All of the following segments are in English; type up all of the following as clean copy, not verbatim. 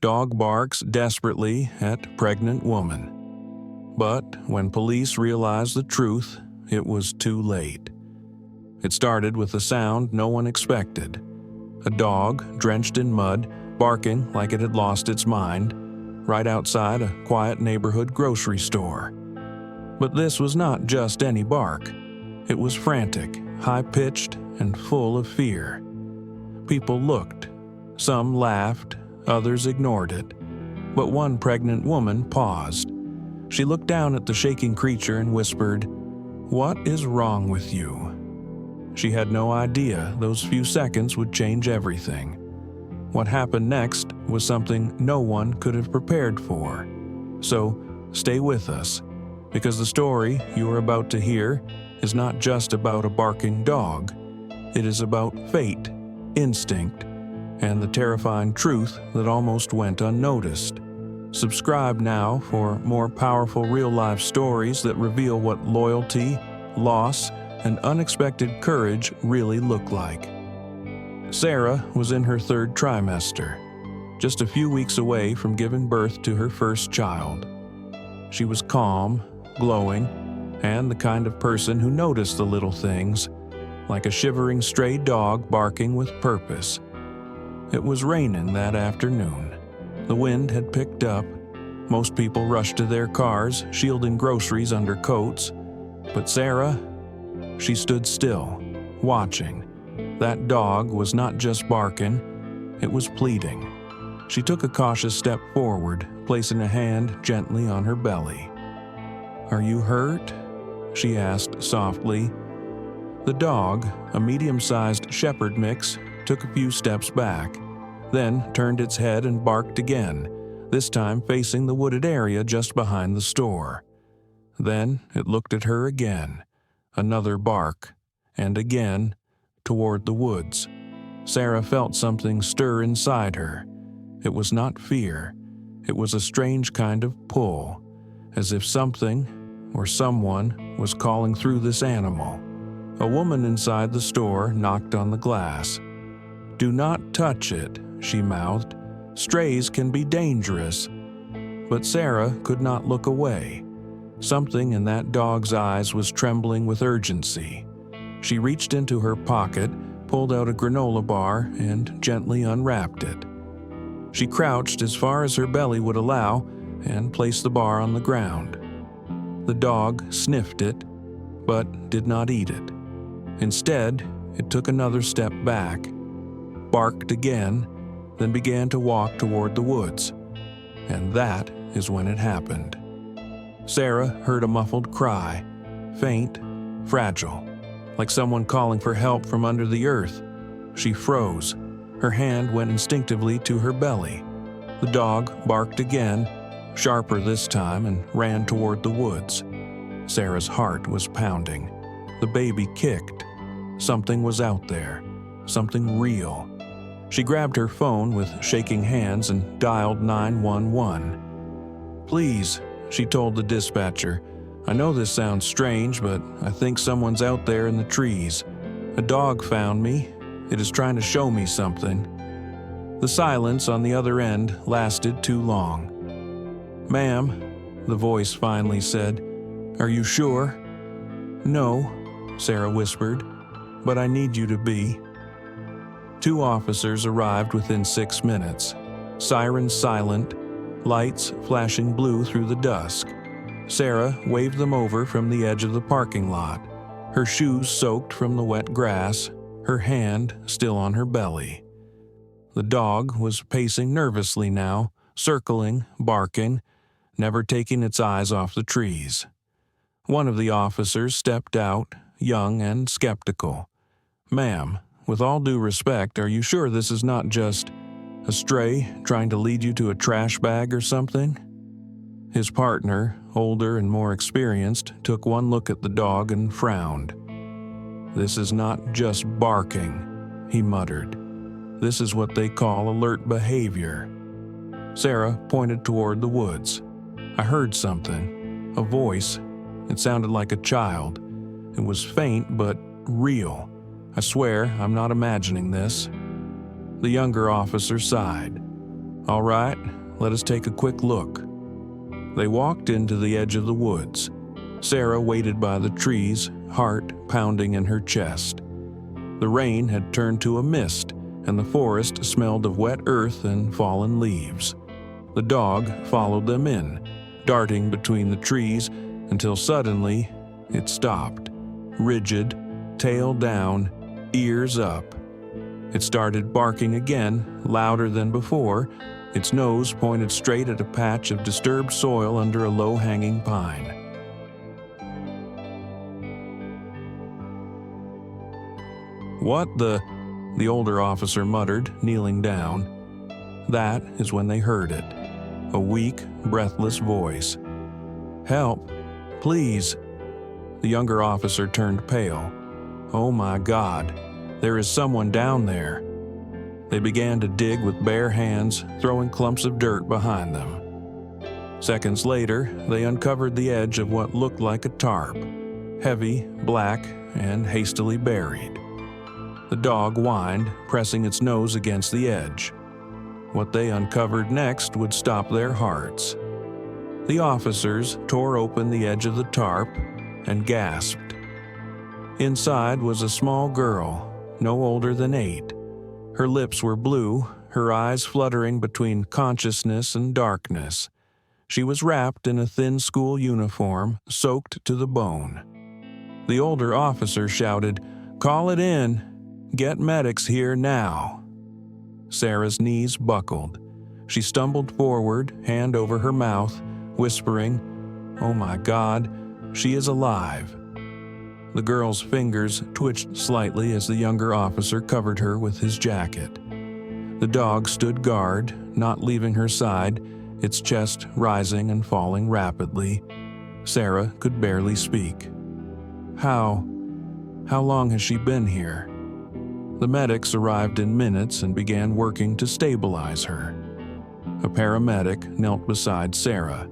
Dog barks desperately at pregnant woman. But when police realized the truth, it was too late. It started with a sound no one expected. A dog, drenched in mud, barking like it had lost its mind, right outside a quiet neighborhood grocery store. But this was not just any bark. It was frantic, high-pitched, and full of fear. People looked. Some laughed, others ignored it. But one pregnant woman paused. She looked down at the shaking creature and whispered, "What is wrong with you?" She had no idea those few seconds would change everything. What happened next was something no one could have prepared for. So, stay with us, because the story you are about to hear is not just about a barking dog. It is about fate, instinct, and the terrifying truth that almost went unnoticed. Subscribe now for more powerful real-life stories that reveal what loyalty, loss, and unexpected courage really look like. Sarah was in her third trimester, just a few weeks away from giving birth to her first child. She was calm, glowing, and the kind of person who noticed the little things, like a shivering stray dog barking with purpose. It was raining that afternoon. The wind had picked up. Most people rushed to their cars, shielding groceries under coats. But Sarah, she stood still, watching. That dog was not just barking, it was pleading. She took a cautious step forward, placing a hand gently on her belly. "Are you hurt?" she asked softly. The dog, a medium-sized shepherd mix, took a few steps back, then turned its head and barked again, this time facing the wooded area just behind the store. Then it looked at her again, another bark, and again, toward the woods. Sarah felt something stir inside her. It was not fear. It was a strange kind of pull, as if something or someone was calling through this animal. A woman inside the store knocked on the glass. "Do not touch it," she mouthed. "Strays can be dangerous." But Sarah could not look away. Something in that dog's eyes was trembling with urgency. She reached into her pocket, pulled out a granola bar, and gently unwrapped it. She crouched as far as her belly would allow and placed the bar on the ground. The dog sniffed it, but did not eat it. Instead, it took another step back, barked again, then began to walk toward the woods. And that is when it happened. Sarah heard a muffled cry, faint, fragile, like someone calling for help from under the earth. She froze. Her hand went instinctively to her belly. The dog barked again, sharper this time, and ran toward the woods. Sarah's heart was pounding. The baby kicked. Something was out there, something real. She grabbed her phone with shaking hands and dialed 911. "Please," she told the dispatcher, "I know this sounds strange, but I think someone's out there in the trees. A dog found me. It is trying to show me something." The silence on the other end lasted too long. "Ma'am," the voice finally said, "are you sure?" "No," Sarah whispered, "but I need you to be." 2 officers arrived within 6 minutes, sirens silent, lights flashing blue through the dusk. Sarah waved them over from the edge of the parking lot, her shoes soaked from the wet grass, her hand still on her belly. The dog was pacing nervously now, circling, barking, never taking its eyes off the trees. One of the officers stepped out, young and skeptical. "Ma'am, with all due respect, are you sure this is not just a stray trying to lead you to a trash bag or something?" His partner, older and more experienced, took one look at the dog and frowned. "This is not just barking," he muttered. "This is what they call alert behavior." Sarah pointed toward the woods. "I heard something, a voice. It sounded like a child. It was faint but real. I swear I'm not imagining this." The younger officer sighed. "All right, let us take a quick look." They walked into the edge of the woods. Sarah waited by the trees, heart pounding in her chest. The rain had turned to a mist, and the forest smelled of wet earth and fallen leaves. The dog followed them in, darting between the trees until suddenly it stopped, rigid, tail down, ears up. It started barking again, louder than before. Its nose pointed straight at a patch of disturbed soil under a low-hanging pine. "What the?" the older officer muttered, kneeling down. That is when they heard it. A weak, breathless voice. "Help! Please!" The younger officer turned pale. "Oh my God! There is someone down there!" They began to dig with bare hands, throwing clumps of dirt behind them. Seconds later, they uncovered the edge of what looked like a tarp, heavy, black, and hastily buried. The dog whined, pressing its nose against the edge. What they uncovered next would stop their hearts. The officers tore open the edge of the tarp and gasped. Inside was a small girl, no older than 8. Her lips were blue, her eyes fluttering between consciousness and darkness. She was wrapped in a thin school uniform, soaked to the bone. The older officer shouted, "Call it in! Get medics here now!" Sarah's knees buckled. She stumbled forward, hand over her mouth, whispering, "Oh my God, she is alive." The girl's fingers twitched slightly as the younger officer covered her with his jacket. The dog stood guard, not leaving her side, its chest rising and falling rapidly. Sarah could barely speak. How long has she been here?" The medics arrived in minutes and began working to stabilize her. A paramedic knelt beside Sarah.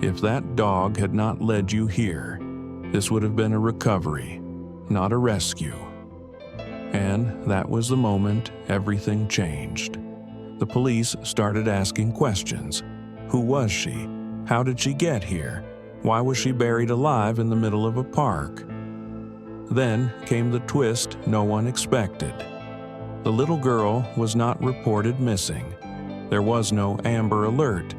"If that dog had not led you here, this would have been a recovery, not a rescue." And that was the moment everything changed. The police started asking questions. Who was she? How did she get here? Why was she buried alive in the middle of a park? Then came the twist no one expected. The little girl was not reported missing. There was no Amber Alert.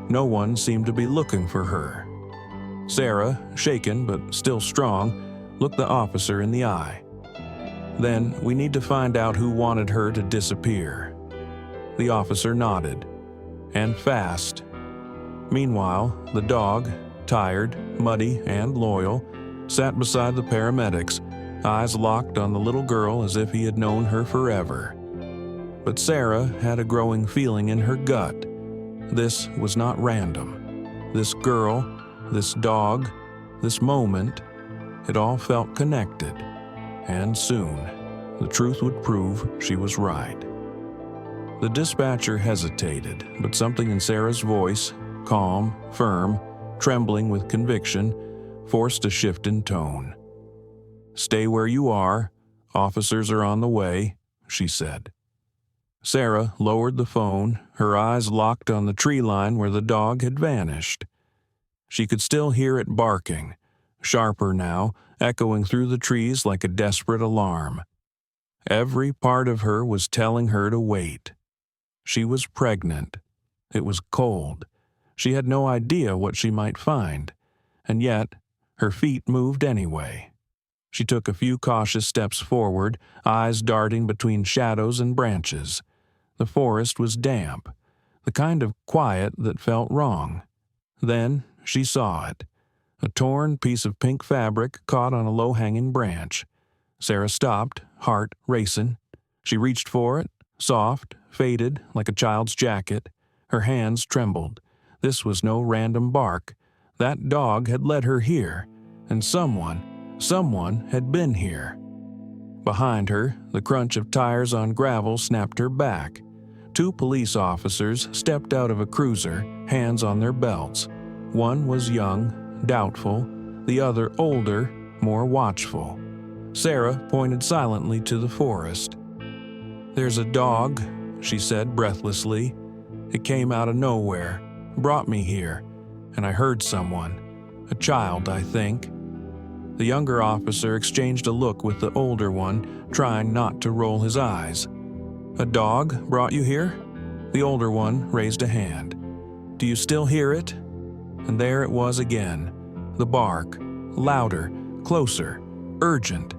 No one seemed to be looking for her. Sarah, shaken but still strong, looked the officer in the eye. "Then we need to find out who wanted her to disappear." The officer nodded. "And fast." Meanwhile, the dog, tired, muddy, and loyal, sat beside the paramedics, eyes locked on the little girl as if he had known her forever. But Sarah had a growing feeling in her gut. This was not random. This girl, this dog, this moment, it all felt connected. And soon, the truth would prove she was right. The dispatcher hesitated, but something in Sarah's voice, calm, firm, trembling with conviction, forced a shift in tone. "Stay where you are. Officers are on the way," she said. Sarah lowered the phone, her eyes locked on the tree line where the dog had vanished. She could still hear it barking, sharper now, echoing through the trees like a desperate alarm. Every part of her was telling her to wait. She was pregnant. It was cold. She had no idea what she might find, and yet her feet moved anyway. She took a few cautious steps forward, eyes darting between shadows and branches. The forest was damp, the kind of quiet that felt wrong. Then she saw it. A torn piece of pink fabric caught on a low-hanging branch. Sarah stopped, heart racing. She reached for it, soft, faded like a child's jacket. Her hands trembled. This was no random bark. That dog had led her here, and someone had been here. Behind her, the crunch of tires on gravel snapped her back. 2 police officers stepped out of a cruiser, hands on their belts. One was young, doubtful, the other older, more watchful. Sarah pointed silently to the forest. "There's a dog," she said breathlessly. It came out of nowhere, brought me here, and I heard someone. A child, I think." The younger officer exchanged a look with the older one, trying not to roll his eyes. "A dog brought you here?" The older one raised a hand. "Do you still hear it?" And there it was again. The bark, louder, closer, urgent.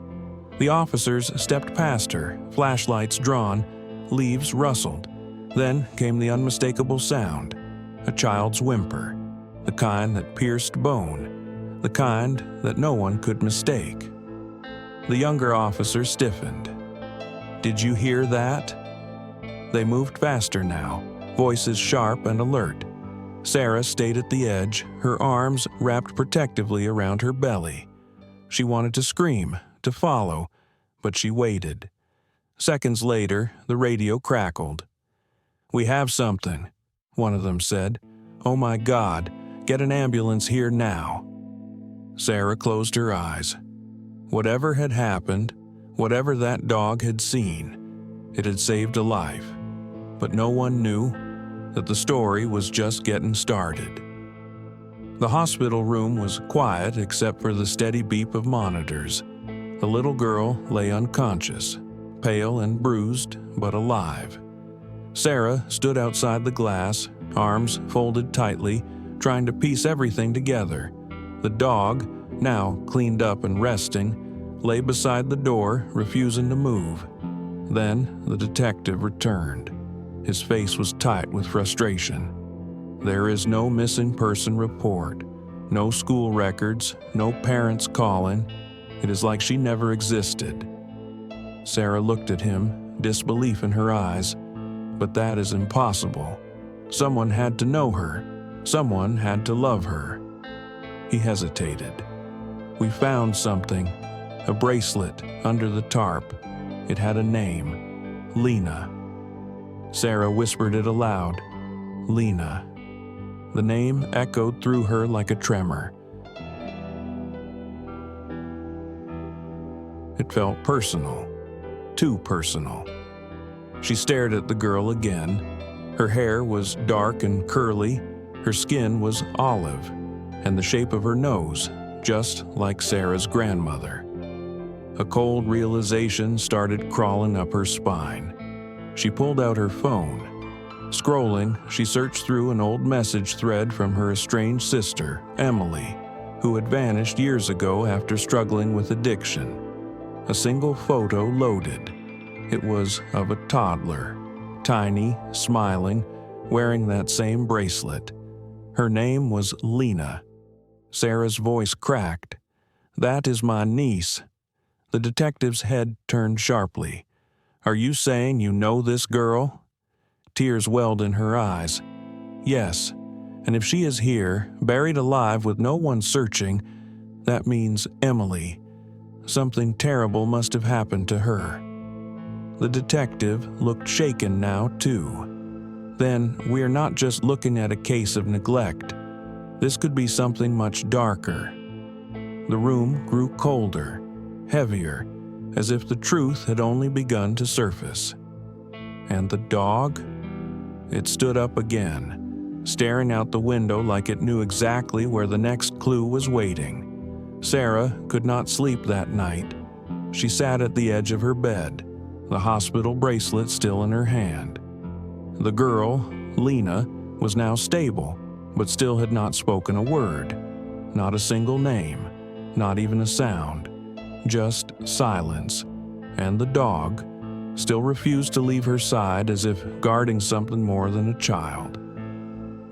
The officers stepped past her, flashlights drawn, leaves rustled. Then came the unmistakable sound, a child's whimper, the kind that pierced bone, the kind that no one could mistake. The younger officer stiffened. "Did you hear that?" They moved faster now, voices sharp and alert. Sarah stayed at the edge, her arms wrapped protectively around her belly. She wanted to scream, to follow, but she waited. Seconds later, the radio crackled. "We have something," one of them said. "Oh my God, get an ambulance here now." Sarah closed her eyes. Whatever had happened, whatever that dog had seen, it had saved a life. But no one knew that the story was just getting started. The hospital room was quiet except for the steady beep of monitors. The little girl lay unconscious, pale and bruised, but alive. Sarah stood outside the glass, arms folded tightly, trying to piece everything together. The dog, now cleaned up and resting, lay beside the door, refusing to move. Then the detective returned. His face was tight with frustration. There is no missing person report, no school records, no parents calling. It is like she never existed. Sarah looked at him, disbelief in her eyes. But that is impossible. Someone had to know her. Someone had to love her. He hesitated. "We found something, a bracelet under the tarp. It had a name, Lena." Sarah whispered it aloud, "Lena." The name echoed through her like a tremor. It felt personal, too personal. She stared at the girl again. Her hair was dark and curly, her skin was olive, and the shape of her nose, just like Sarah's grandmother. A cold realization started crawling up her spine. She pulled out her phone. Scrolling, she searched through an old message thread from her estranged sister, Emily, who had vanished years ago after struggling with addiction. A single photo loaded. It was of a toddler, tiny, smiling, wearing that same bracelet. Her name was Lena. Sarah's voice cracked. "That is my niece." The detective's head turned sharply. "Are you saying you know this girl?" Tears welled in her eyes. "Yes, and if she is here, buried alive with no one searching, that means Emily. Something terrible must have happened to her." The detective looked shaken now, too. "Then we are not just looking at a case of neglect. This could be something much darker." The room grew colder, heavier, as if the truth had only begun to surface. And the dog? It stood up again, staring out the window like it knew exactly where the next clue was waiting. Sarah could not sleep that night. She sat at the edge of her bed, the hospital bracelet still in her hand. The girl, Lena, was now stable, but still had not spoken a word. Not a single name, not even a sound. Just silence, and the dog still refused to leave her side, as if guarding something more than a child,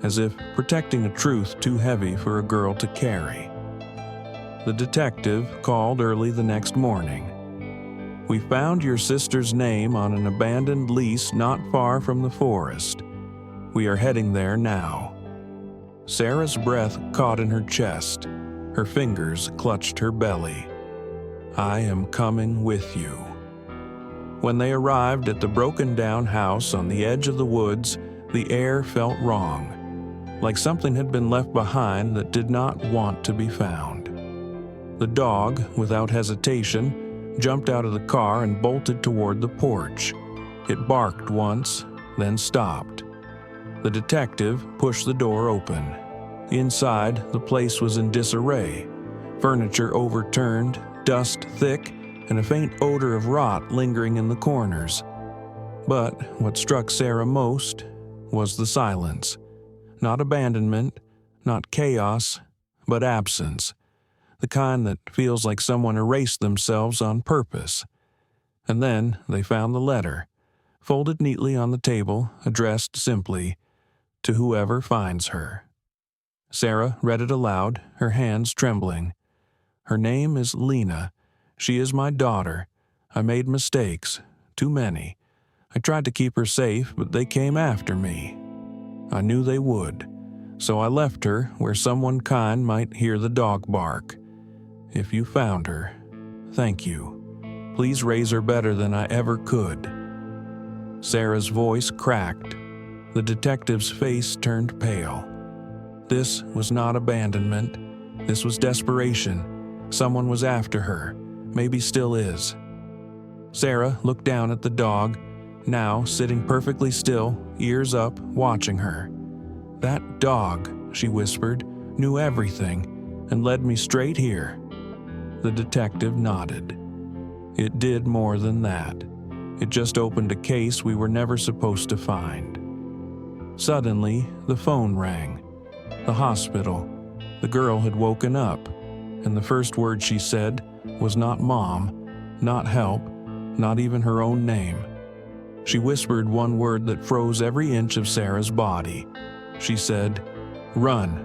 as if protecting a truth too heavy for a girl to carry. The detective called early the next morning. "We found your sister's name on an abandoned lease not far from the forest. We are heading there now." Sarah's breath caught in her chest. Her fingers clutched her belly. "I am coming with you." When they arrived at the broken-down house on the edge of the woods, the air felt wrong, like something had been left behind that did not want to be found. The dog, without hesitation, jumped out of the car and bolted toward the porch. It barked once, then stopped. The detective pushed the door open. Inside, the place was in disarray. Furniture overturned, dust thick, and a faint odor of rot lingering in the corners. But what struck Sarah most was the silence. Not abandonment, not chaos, but absence. The kind that feels like someone erased themselves on purpose. And then they found the letter, folded neatly on the table, addressed simply, "To whoever finds her." Sarah read it aloud, her hands trembling. "Her name is Lena. She is my daughter. I made mistakes, too many. I tried to keep her safe, but they came after me. I knew they would, so I left her where someone kind might hear the dog bark. If you found her, thank you. Please raise her better than I ever could." Sarah's voice cracked. The detective's face turned pale. This was not abandonment. This was desperation. Someone was after her, maybe still is. Sarah looked down at the dog, now sitting perfectly still, ears up, watching her. "That dog," she whispered, "knew everything and led me straight here." The detective nodded. "It did more than that. It just opened a case we were never supposed to find." Suddenly, the phone rang. The hospital. The girl had woken up, and the first word she said was not mom, not help, not even her own name. She whispered one word that froze every inch of Sarah's body. She said, "Run."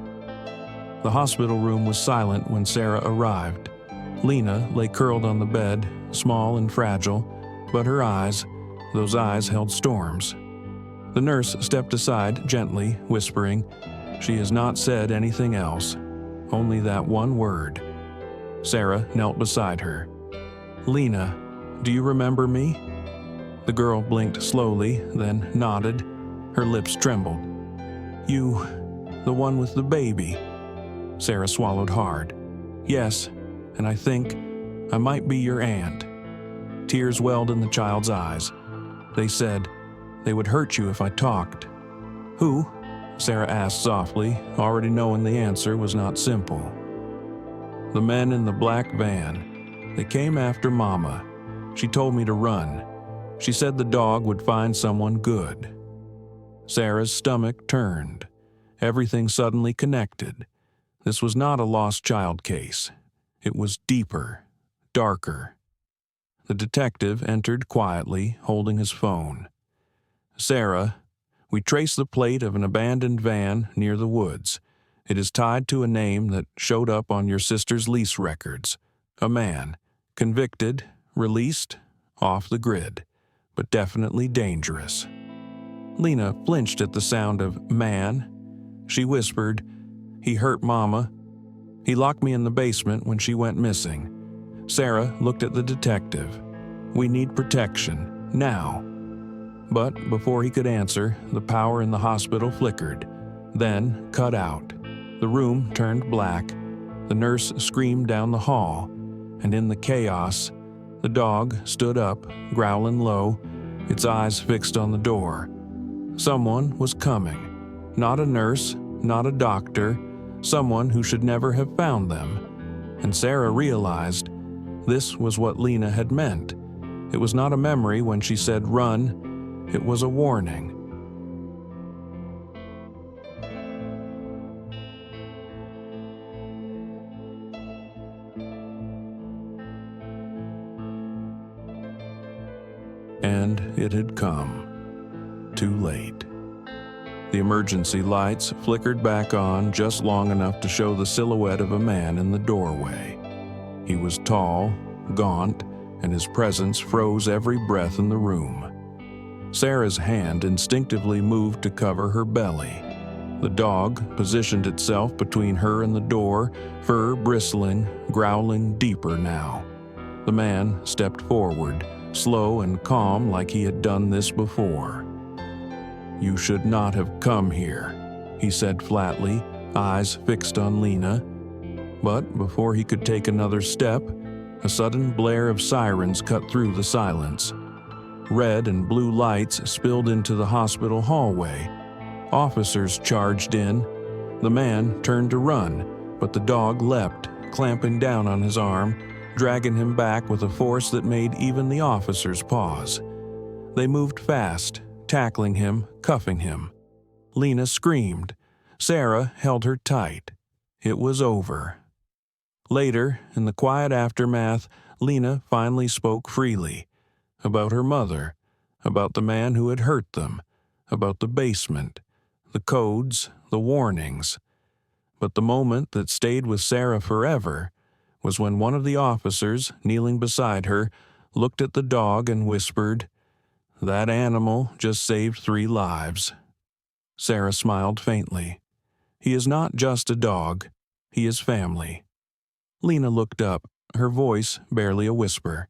The hospital room was silent when Sarah arrived. Lena lay curled on the bed, small and fragile, but her eyes, those eyes held storms. The nurse stepped aside gently, whispering, "She has not said anything else, only that one word." Sarah knelt beside her. "Lena, do you remember me?" The girl blinked slowly, then nodded. Her lips trembled. "You, the one with the baby." Sarah swallowed hard. "Yes, and I think I might be your aunt." Tears welled in the child's eyes. They said, "They would hurt you if I talked." "Who?" Sarah asked softly, already knowing the answer was not simple. "The men in the black van. They came after Mama. She told me to run. She said the dog would find someone good." Sarah's stomach turned. Everything suddenly connected. This was not a lost child case. It was deeper, darker. The detective entered quietly, holding his phone. "Sarah, we traced the plate of an abandoned van near the woods. It is tied to a name that showed up on your sister's lease records. A man, convicted, released, off the grid, but definitely dangerous." Lena flinched at the sound of "man." She whispered, "He hurt Mama. He locked me in the basement when she went missing." Sarah looked at the detective. "We need protection, now." But before he could answer, the power in the hospital flickered, then cut out. The room turned black. The nurse screamed down the hall, and in the chaos, the dog stood up, growling low, its eyes fixed on the door. Someone was coming. Not a nurse, not a doctor, someone who should never have found them. And Sarah realized this was what Lena had meant. It was not a memory when she said run, it was a warning. And it had come. Too late. The emergency lights flickered back on just long enough to show the silhouette of a man in the doorway. He was tall, gaunt, and his presence froze every breath in the room. Sarah's hand instinctively moved to cover her belly. The dog positioned itself between her and the door, fur bristling, growling deeper now. The man stepped forward, slow and calm like he had done this before. "You should not have come here," he said flatly, eyes fixed on Lena. But before he could take another step, a sudden blare of sirens cut through the silence. Red and blue lights spilled into the hospital hallway. Officers charged in. The man turned to run, but the dog leapt, clamping down on his arm, dragging him back with a force that made even the officers pause. They moved fast, tackling him, cuffing him. Lena screamed. Sarah held her tight. It was over. Later, in the quiet aftermath, Lena finally spoke freely. About her mother, about the man who had hurt them, about the basement, the codes, the warnings. But the moment that stayed with Sarah forever was when one of the officers, kneeling beside her, looked at the dog and whispered, "That animal just saved 3 lives." Sarah smiled faintly. "He is not just a dog. He is family." Lena looked up, her voice barely a whisper.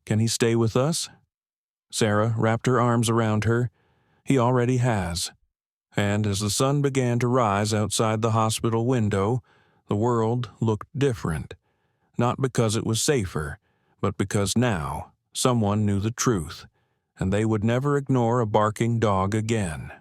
"Can he stay with us?" Sarah wrapped her arms around her. "He already has." And as the sun began to rise outside the hospital window, the world looked different. Not because it was safer, but because now someone knew the truth, and they would never ignore a barking dog again.